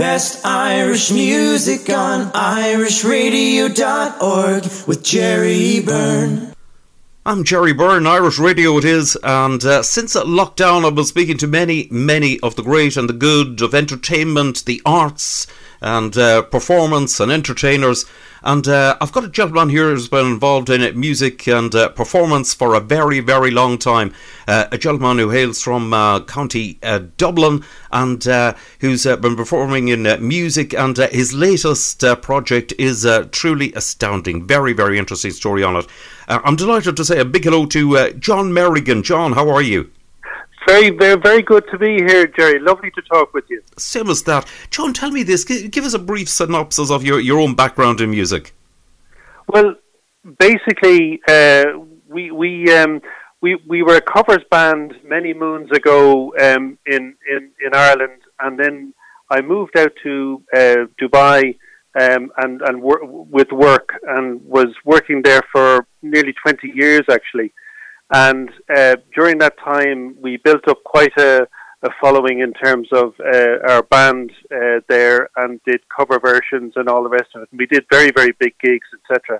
Best Irish music on irishradio.org with Jerry Byrne. I'm Jerry Byrne, Irish Radio it is, and since lockdown I've been speaking to many of the great and the good of entertainment, the arts and performance and entertainers. And I've got a gentleman here who's been involved in music and performance for a very long time. A gentleman who hails from County Dublin and who's been performing in music, and his latest project is truly astounding. Very interesting story on it. I'm delighted to say a big hello to John Merrigan. John, how are you? Very good to be here, Jerry. Lovely to talk with you. Same as that. John, tell me this. Give us a brief synopsis of your own background in music. Well, basically, we were a covers band many moons ago in Ireland, and then I moved out to Dubai with work, and was working there for nearly 20 years actually. And during that time, we built up quite a following in terms of our band there, and did cover versions and all the rest of it. And we did very big gigs, etc.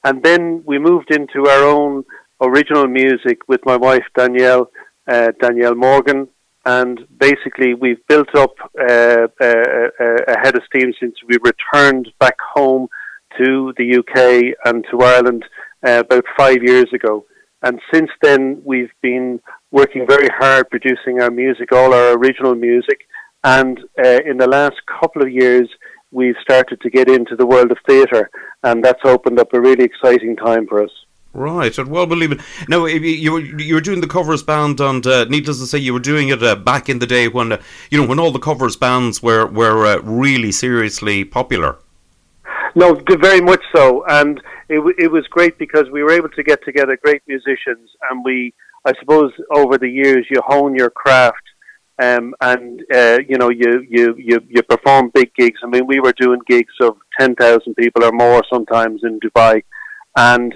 And then we moved into our own original music with my wife, Danielle Morgan. And basically, we've built up a head of steam since we returned back home to the UK and to Ireland about 5 years ago. And since then, we've been working very hard producing our music, all our original music. And in the last couple of years, we've started to get into the world of theatre, and that's opened up a really exciting time for us. Right, and well believe it. Now, you were doing the covers band, and needless to say, you were doing it back in the day when when all the covers bands were really seriously popular. No, very much so, and it was great because we were able to get together great musicians, and I suppose over the years you hone your craft, and you perform big gigs. I mean, we were doing gigs of 10,000 people or more sometimes in Dubai, and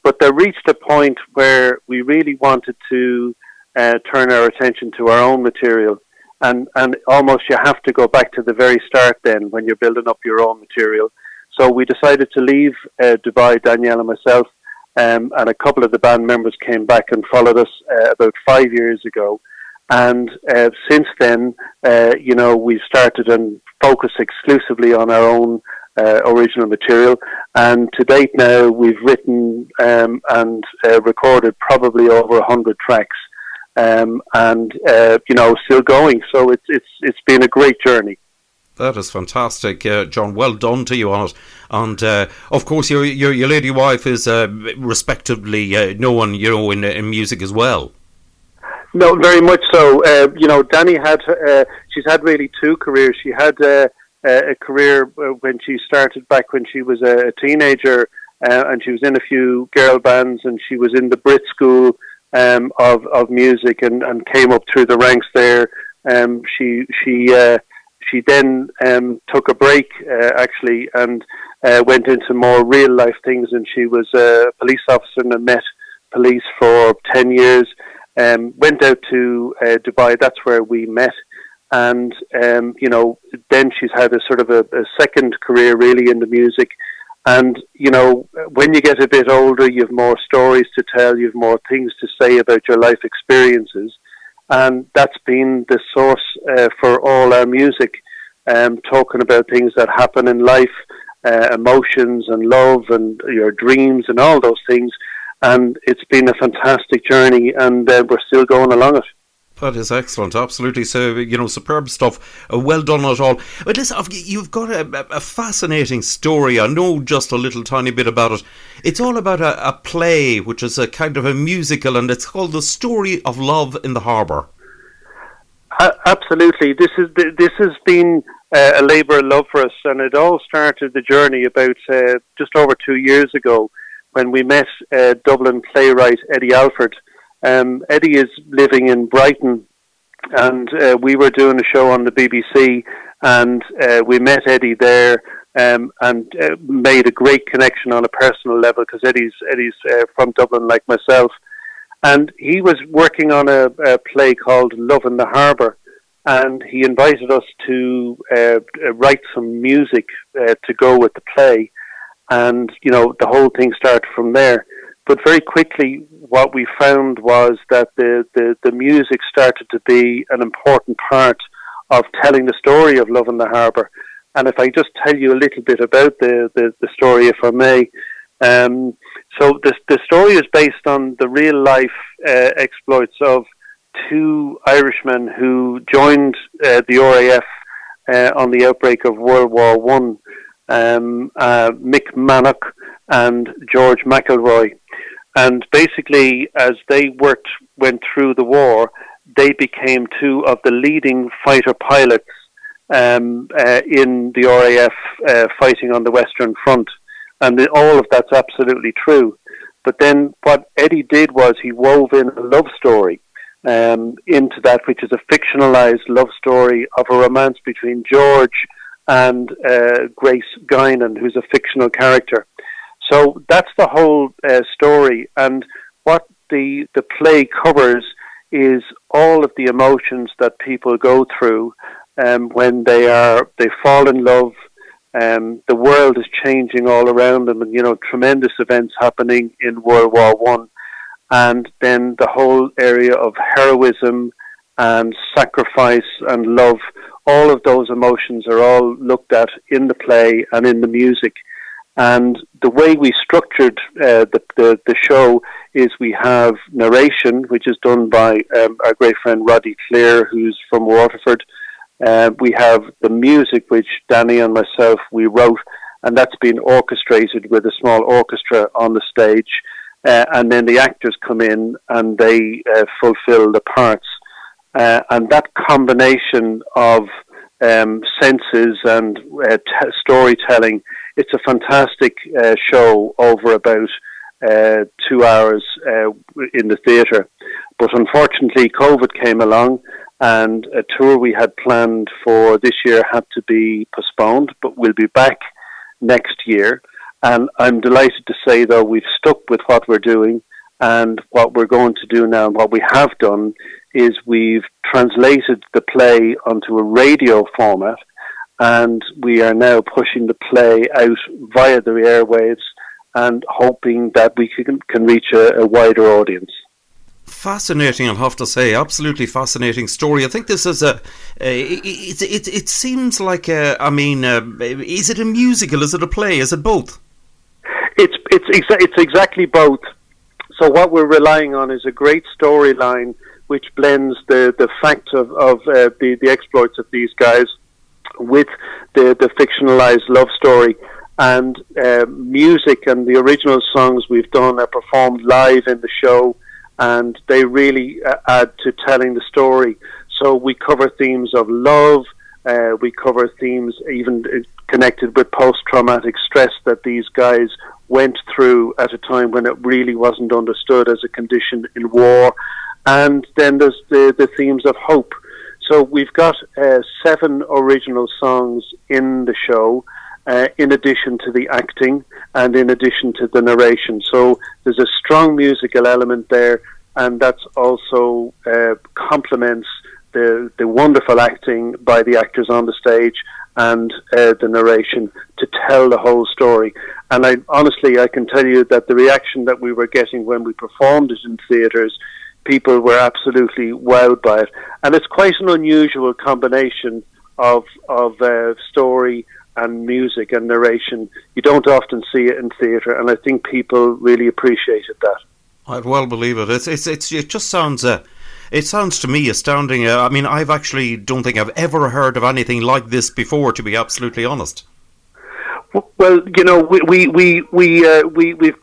but there reached a point where we really wanted to turn our attention to our own material, and almost you have to go back to the very start then when you're building up your own material. So we decided to leave Dubai, Danielle and myself, and a couple of the band members came back and followed us about 5 years ago. And since then, we've started and focused exclusively on our own original material. And to date now, we've written and recorded probably over 100 tracks, and still going. So it's been a great journey. That is fantastic, John. Well done to you on it. And of course, your lady wife is respectively known, in music as well. No, very much so. Danny she's had really two careers. She had a career when she started back when she was a teenager, and she was in a few girl bands, and she was in the Brit School of music, and came up through the ranks there. She then took a break, actually, and went into more real-life things, and she was a police officer and met police for 10 years. Went out to Dubai, that's where we met, and, then she's had a sort of a second career, really, in the music. And, when you get a bit older, you have more stories to tell, you have more things to say about your life experiences. And that's been the source for all our music, talking about things that happen in life, emotions and love and your dreams and all those things. And it's been a fantastic journey, and we're still going along it. That is excellent, absolutely. So, superb stuff. Well done at all. But listen, you've got a fascinating story. I know just a little tiny bit about it. It's all about a play, which is a kind of a musical, and it's called The Story of Love in the Harbour. Absolutely. This has been a labour of love for us, and it all started the journey about just over 2 years ago when we met Dublin playwright Eddie Alford. Eddie is living in Brighton, and we were doing a show on the BBC, and we met Eddie there, and made a great connection on a personal level, because Eddie's from Dublin like myself. And he was working on a play called Love in the Harbour, and he invited us to write some music to go with the play, and the whole thing started from there. But very quickly, what we found was that the music started to be an important part of telling the story of Love in the Harbour. And if I just tell you a little bit about the story, if I may. So the story is based on the real life exploits of two Irishmen who joined the RAF on the outbreak of World War One, Mick Manock and George McElroy. And basically, as they went through the war, they became two of the leading fighter pilots in the RAF fighting on the Western Front. And all of that's absolutely true. But then what Eddie did was he wove in a love story into that, which is a fictionalized love story of a romance between George and Grace Guinan, who's a fictional character. So that's the whole story. And what the play covers is all of the emotions that people go through when they fall in love. The world is changing all around them, and tremendous events happening in World War One, and then the whole area of heroism and sacrifice and love. All of those emotions are all looked at in the play and in the music. And the way we structured the show is we have narration, which is done by our great friend Roddy Clear, who's from Waterford. We have the music, which Danny and myself, we wrote, and that's been orchestrated with a small orchestra on the stage. And then the actors come in and they fulfill the parts. And that combination of senses and storytelling, it's a fantastic show over about 2 hours in the theatre. But unfortunately, COVID came along, and a tour we had planned for this year had to be postponed, but we'll be back next year. And I'm delighted to say, though, we've stuck with what we're doing, and what we're going to do now, and what we have done, is we've translated the play onto a radio format, and we are now pushing the play out via the airwaves and hoping that we can reach a wider audience. Fascinating, I'll have to say. Absolutely fascinating story. I think this is it seems like is it a musical? Is it a play? Is it both? It's exactly both. So what we're relying on is a great storyline which blends the fact of the exploits of these guys with the fictionalized love story. And music and the original songs we've done are performed live in the show, and they really add to telling the story. So we cover themes of love, we cover themes even connected with post-traumatic stress that these guys went through at a time when it really wasn't understood as a condition in war. And then there's the themes of hope. So we've got 7 original songs in the show, in addition to the acting and in addition to the narration. So there's a strong musical element there, and that's also complements the wonderful acting by the actors on the stage and the narration to tell the whole story. And I can tell you that the reaction that we were getting when we performed it in theatres, people were absolutely wowed by it. And it's quite an unusual combination of story and music and narration. You don't often see it in theatre, and I think people really appreciated that. I'd well believe it. It just sounds. It sounds to me astounding. I mean, I've actually don't think I've ever heard of anything like this before, to be absolutely honest. Well, we've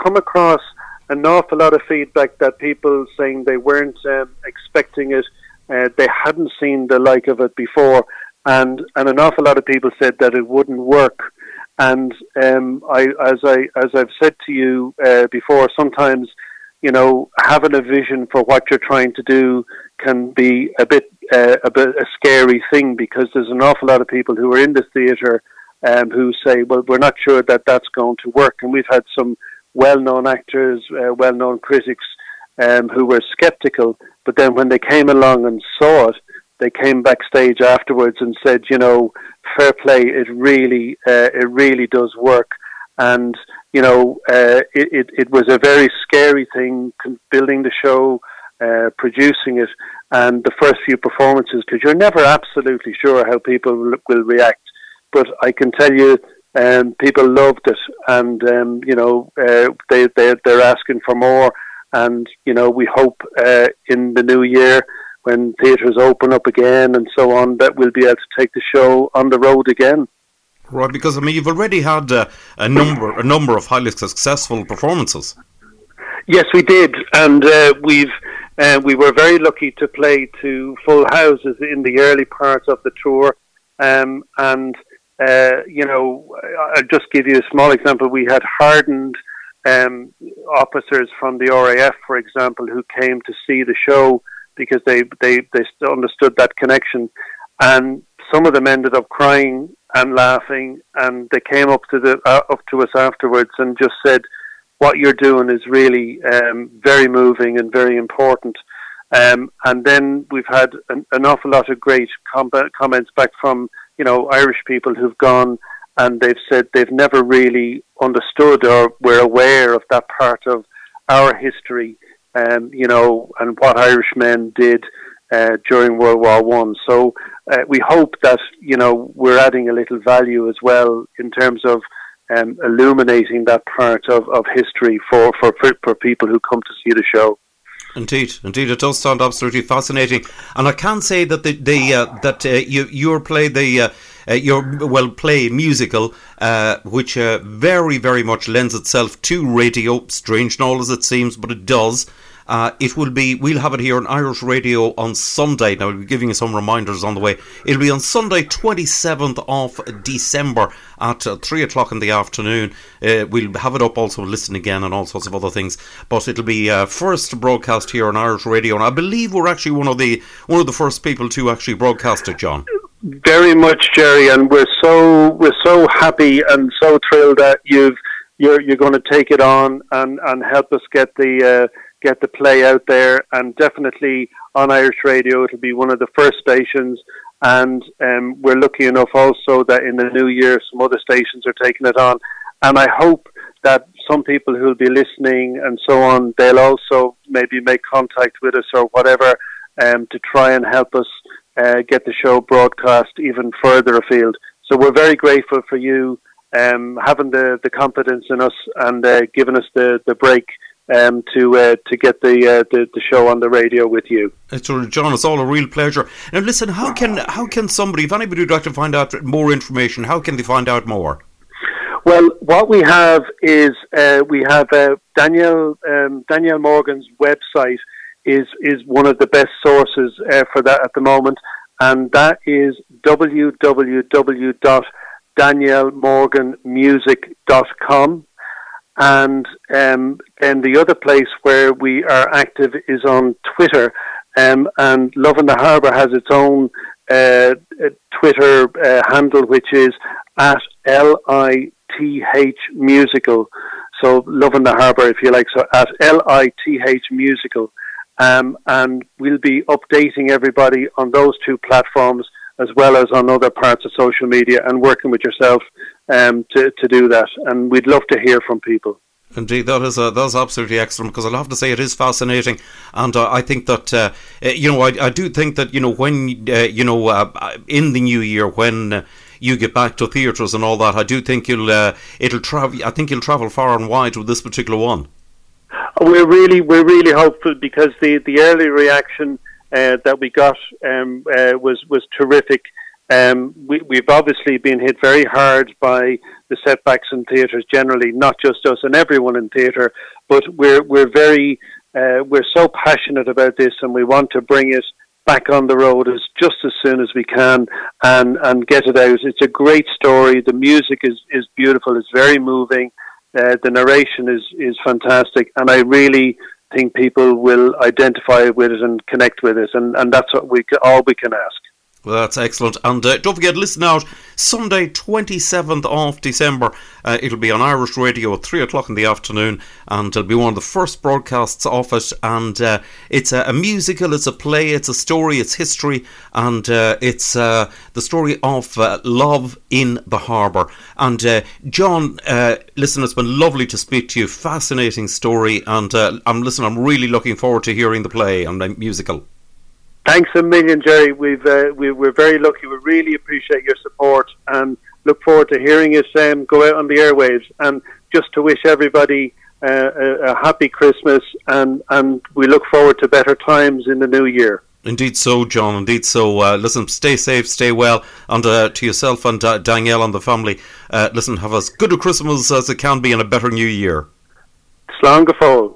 come across an awful lot of feedback that people saying they weren't expecting it, they hadn't seen the like of it before, and an awful lot of people said that it wouldn't work. And as I've said to you before, sometimes having a vision for what you're trying to do can be a bit a scary thing, because there's an awful lot of people who are in the theatre who say, well, we're not sure that that's going to work. And we've had some well-known actors, well-known critics who were sceptical, but then when they came along and saw it, they came backstage afterwards and said, you know, fair play, it really does work. And, you know, it was a very scary thing, building the show, producing it, and the first few performances, because you're never absolutely sure how people will react. But I can tell you, people loved it, and you know, they're asking for more. And you know, we hope in the new year, when theatres open up again and so on, that we'll be able to take the show on the road again. Right, because I mean, you've already had a number of highly successful performances. Yes, we did, and we were very lucky to play to full houses in the early part of the tour, and you know, I'll just give you a small example. We had hardened officers from the RAF, for example, who came to see the show because they understood that connection, and some of them ended up crying and laughing, and they came up to us afterwards and just said, what you're doing is really very moving and very important. And then we've had an awful lot of great comments back from, you know, Irish people who've gone, and they've said they've never really understood or were aware of that part of our history, you know, and what Irishmen did during World War One. So we hope that, you know, we're adding a little value as well in terms of illuminating that part of history for people who come to see the show. Indeed, it does sound absolutely fascinating, and I can say that your play musical, which very, very much lends itself to radio. Strange and all as it seems, but it does. We'll have it here on Irish Radio on Sunday. Now, we'll be giving you some reminders on the way. It'll be on Sunday, 27th of December at 3 o'clock in the afternoon. We'll have it up also, listen again and all sorts of other things. But it'll be first broadcast here on Irish Radio, and I believe we're actually one of the first people to actually broadcast it, John. Very much, Jerry, and we're so happy and so thrilled that you're going to take it on and help us get the play out there, and definitely on Irish Radio it'll be one of the first stations, and we're lucky enough also that in the new year some other stations are taking it on, and I hope that some people who'll be listening and so on, they'll also maybe make contact with us or whatever to try and help us get the show broadcast even further afield. So we're very grateful for you having the confidence in us and giving us the break to get the show on the radio with you. John, it's all a real pleasure. Now listen, how can somebody, if anybody would like to find out more information, how can they find out more? Well, what we have is Danielle Morgan's website is one of the best sources for that at the moment, and that is www.daniellemorganmusic.com. And then the other place where we are active is on Twitter, and Love in the Harbour has its own Twitter handle, which is at LITH Musical. So Love in the Harbour, if you like, so at LITH Musical. And we'll be updating everybody on those two platforms, as well as on other parts of social media, and working with yourself to do that. And we'd love to hear from people. Indeed, that's absolutely excellent, because I'll have to say it is fascinating, and I think that I do think that when in the new year, when you get back to theatres and all that, I do think it'll travel. I think you'll travel far and wide with this particular one. We're really hopeful, because the early reaction that we got was terrific. We've obviously been hit very hard by the setbacks in theatres generally, not just us and everyone in theatre, but we're so passionate about this, and we want to bring it back on the road as soon as we can and get it out. It's a great story. The music is beautiful. It's very moving. The narration is fantastic, and I really think people will identify with it and connect with it, and that's all we can ask. Well, that's excellent. And don't forget, listen out, Sunday 27th of December. It'll be on Irish Radio at 3 o'clock in the afternoon, and it'll be one of the first broadcasts of it. And it's a musical, it's a play, it's a story, it's history, and it's the story of love in the harbour. And John, listen, it's been lovely to speak to you. Fascinating story. And I'm really looking forward to hearing the play and the musical. Thanks a million, Jerry. We're very lucky. We really appreciate your support and look forward to hearing it go out on the airwaves. And just to wish everybody a happy Christmas, and we look forward to better times in the new year. Indeed so, John, indeed so. Listen, stay safe, stay well, and to yourself and Danielle and the family, listen, have as good a Christmas as it can be and a better new year. Slán go fóill.